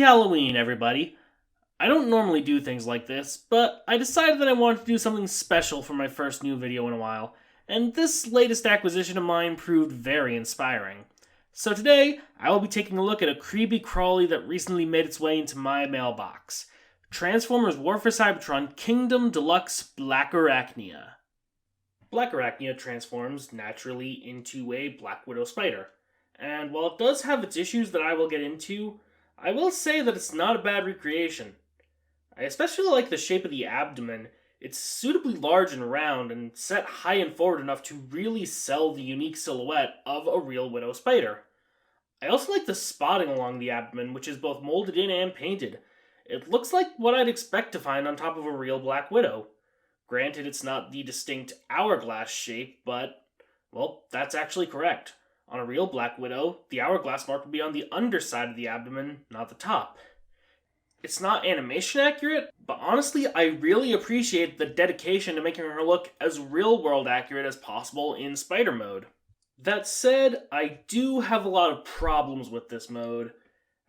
Halloween, everybody! I don't normally do things like this, but I decided that I wanted to do something special for my first new video in a while, and this latest acquisition of mine proved very inspiring. So today, I will be taking a look at a creepy-crawly that recently made its way into my mailbox. Transformers War for Cybertron Kingdom Deluxe Blackarachnia. Blackarachnia transforms naturally into a Black Widow spider, and while it does have its issues that I will get into, I will say that it's not a bad recreation. I especially like the shape of the abdomen. It's suitably large and round and set high and forward enough to really sell the unique silhouette of a real Widow spider. I also like the spotting along the abdomen, which is both molded in and painted. It looks like what I'd expect to find on top of a real Black Widow. Granted, it's not the distinct hourglass shape, but, well, that's actually correct. On a real Black Widow, the hourglass mark would be on the underside of the abdomen, not the top. It's not animation accurate, but honestly, I really appreciate the dedication to making her look as real-world accurate as possible in spider mode. That said, I do have a lot of problems with this mode.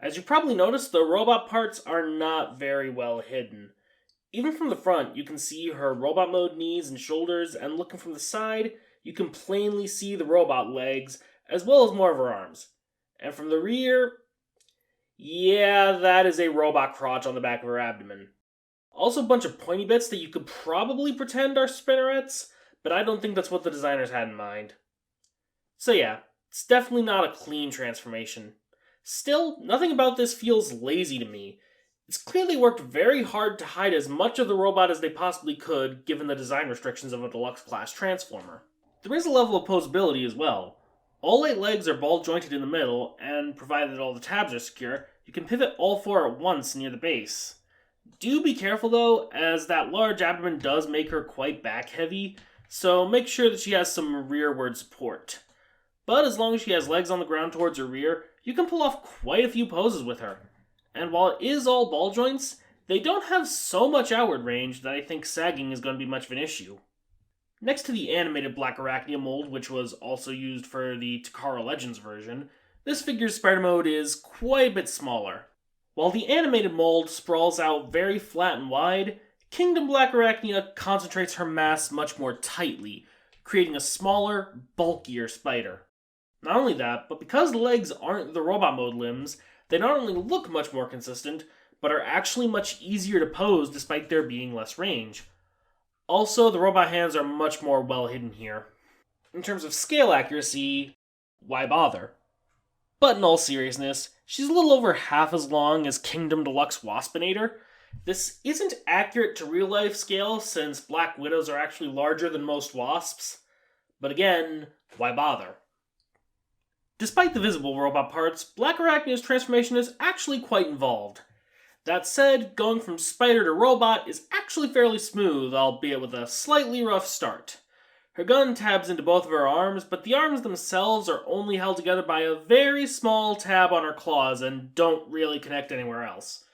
As you probably noticed, the robot parts are not very well hidden. Even from the front, you can see her robot mode knees and shoulders, and looking from the side, you can plainly see the robot legs, as well as more of her arms. And from the rear, yeah, that is a robot crotch on the back of her abdomen. Also a bunch of pointy bits that you could probably pretend are spinnerets, but I don't think that's what the designers had in mind. So yeah, it's definitely not a clean transformation. Still, nothing about this feels lazy to me. It's clearly worked very hard to hide as much of the robot as they possibly could, given the design restrictions of a deluxe class transformer. There is a level of posability as well. All 8 legs are ball jointed in the middle, and provided all the tabs are secure, you can pivot all 4 at once near the base. Do be careful though, as that large abdomen does make her quite back heavy, so make sure that she has some rearward support. But as long as she has legs on the ground towards her rear, you can pull off quite a few poses with her. And while it is all ball joints, they don't have so much outward range that I think sagging is going to be much of an issue. Next to the animated Blackarachnia mold, which was also used for the Takara Legends version, this figure's spider mode is quite a bit smaller. While the animated mold sprawls out very flat and wide, Kingdom Blackarachnia concentrates her mass much more tightly, creating a smaller, bulkier spider. Not only that, but because the legs aren't the robot mode limbs, they not only look much more consistent, but are actually much easier to pose despite there being less range. Also, the robot hands are much more well hidden here. In terms of scale accuracy, why bother? But in all seriousness, she's a little over half as long as Kingdom Deluxe Waspinator. This isn't accurate to real life scale since Black Widows are actually larger than most wasps. But again, why bother? Despite the visible robot parts, Blackarachnia's transformation is actually quite involved. That said, going from spider to robot is actually fairly smooth, albeit with a slightly rough start. Her gun tabs into both of her arms, but the arms themselves are only held together by a very small tab on her claws and don't really connect anywhere else.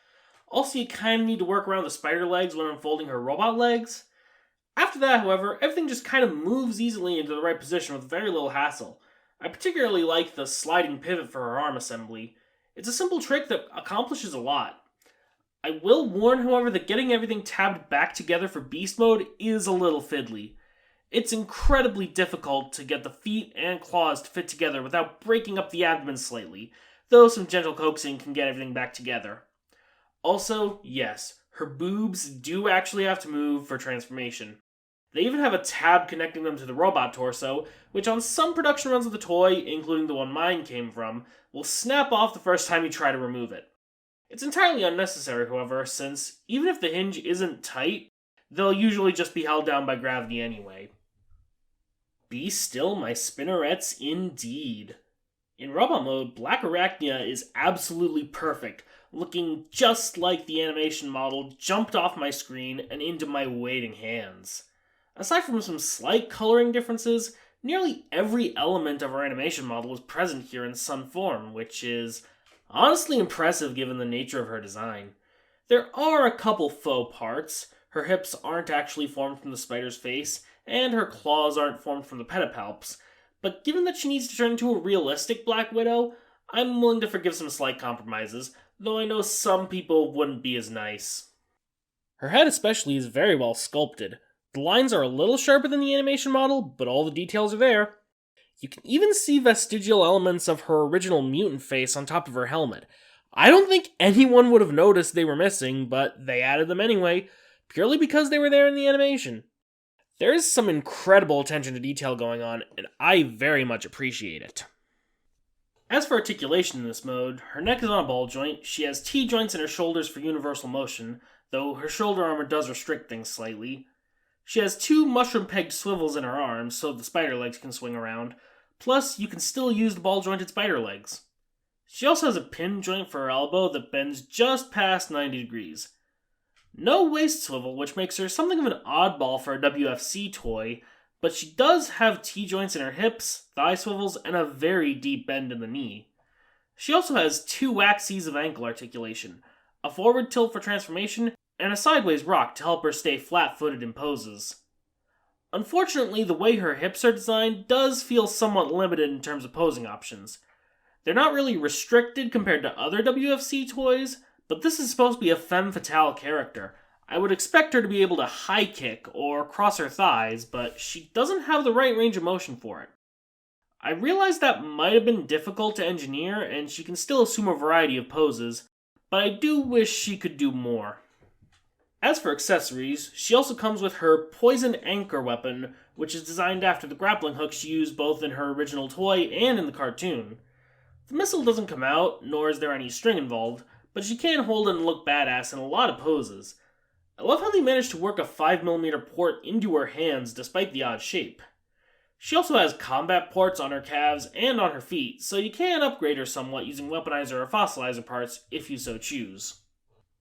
Also, you kind of need to work around the spider legs when unfolding her robot legs. After that, however, everything just kind of moves easily into the right position with very little hassle. I particularly like the sliding pivot for her arm assembly. It's a simple trick that accomplishes a lot. I will warn, however, that getting everything tabbed back together for beast mode is a little fiddly. It's incredibly difficult to get the feet and claws to fit together without breaking up the abdomen slightly, though some gentle coaxing can get everything back together. Also, yes, her boobs do actually have to move for transformation. They even have a tab connecting them to the robot torso, which on some production runs of the toy, including the one mine came from, will snap off the first time you try to remove it. It's entirely unnecessary, however, since even if the hinge isn't tight, they'll usually just be held down by gravity anyway. Be still, my spinnerets, indeed. In robot mode, Blackarachnia is absolutely perfect, looking just like the animation model jumped off my screen and into my waiting hands. Aside from some slight coloring differences, nearly every element of our animation model is present here in sun form, which is honestly impressive given the nature of her design. There are a couple faux parts. Her hips aren't actually formed from the spider's face, and her claws aren't formed from the pedipalps, but given that she needs to turn into a realistic Black Widow, I'm willing to forgive some slight compromises, though I know some people wouldn't be as nice. Her head especially is very well sculpted. The lines are a little sharper than the animation model, but all the details are there. You can even see vestigial elements of her original mutant face on top of her helmet. I don't think anyone would have noticed they were missing, but they added them anyway, purely because they were there in the animation. There is some incredible attention to detail going on, and I very much appreciate it. As for articulation in this mode, her neck is on a ball joint, she has T-joints in her shoulders for universal motion, though her shoulder armor does restrict things slightly. She has 2 mushroom-pegged swivels in her arms so the spider legs can swing around, plus you can still use the ball-jointed spider legs. She also has a pin joint for her elbow that bends just past 90 degrees. No waist swivel, which makes her something of an oddball for a WFC toy, but she does have T-joints in her hips, thigh swivels, and a very deep bend in the knee. She also has 2 axes of ankle articulation, a forward tilt for transformation, and a sideways rock to help her stay flat-footed in poses. Unfortunately, the way her hips are designed does feel somewhat limited in terms of posing options. They're not really restricted compared to other WFC toys, but this is supposed to be a femme fatale character. I would expect her to be able to high kick or cross her thighs, but she doesn't have the right range of motion for it. I realize that might have been difficult to engineer, and she can still assume a variety of poses, but I do wish she could do more. As for accessories, she also comes with her poison anchor weapon, which is designed after the grappling hook she used both in her original toy and in the cartoon. The missile doesn't come out, nor is there any string involved, but she can hold it and look badass in a lot of poses. I love how they managed to work a 5mm port into her hands despite the odd shape. She also has combat ports on her calves and on her feet, so you can upgrade her somewhat using weaponizer or fossilizer parts if you so choose.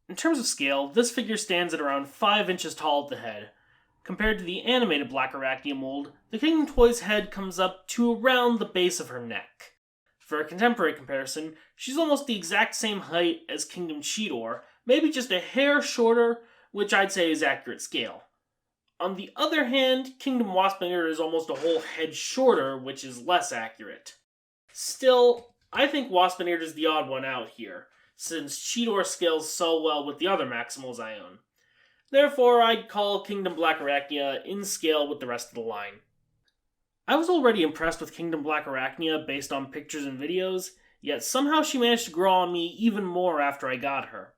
In terms of scale, this figure stands at around 5 inches tall at the head. Compared to the animated Blackarachnia mold, the Kingdom Toy's head comes up to around the base of her neck. For a contemporary comparison, she's almost the exact same height as Kingdom Cheetor, maybe just a hair shorter, which I'd say is accurate scale. On the other hand, Kingdom Waspinator is almost a whole head shorter, which is less accurate. Still, I think Waspinator is the odd one out here, since Cheetor scales so well with the other Maximals I own. Therefore, I'd call Kingdom Blackarachnia in scale with the rest of the line. I was already impressed with Kingdom Blackarachnia based on pictures and videos, yet somehow she managed to grow on me even more after I got her.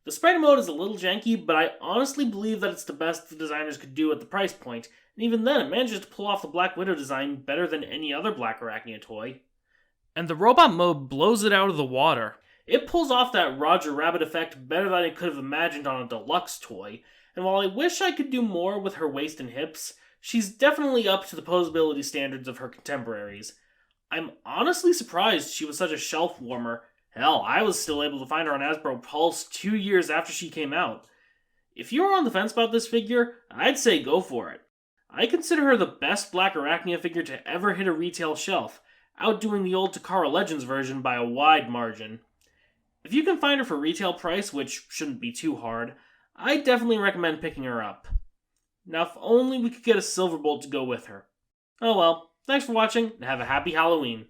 The spider mode is a little janky, but I honestly believe that it's the best the designers could do at the price point, and even then it manages to pull off the Black Widow design better than any other Blackarachnia toy. And the robot mode blows it out of the water. It pulls off that Roger Rabbit effect better than I could have imagined on a deluxe toy, and while I wish I could do more with her waist and hips, she's definitely up to the posability standards of her contemporaries. I'm honestly surprised she was such a shelf warmer. Hell, I was still able to find her on Hasbro Pulse 2 years after she came out. If you are on the fence about this figure, I'd say go for it. I consider her the best Blackarachnia figure to ever hit a retail shelf, outdoing the old Takara Legends version by a wide margin. If you can find her for retail price, which shouldn't be too hard, I definitely recommend picking her up. Now if only we could get a Silverbolt to go with her. Oh well, thanks for watching, and have a happy Halloween.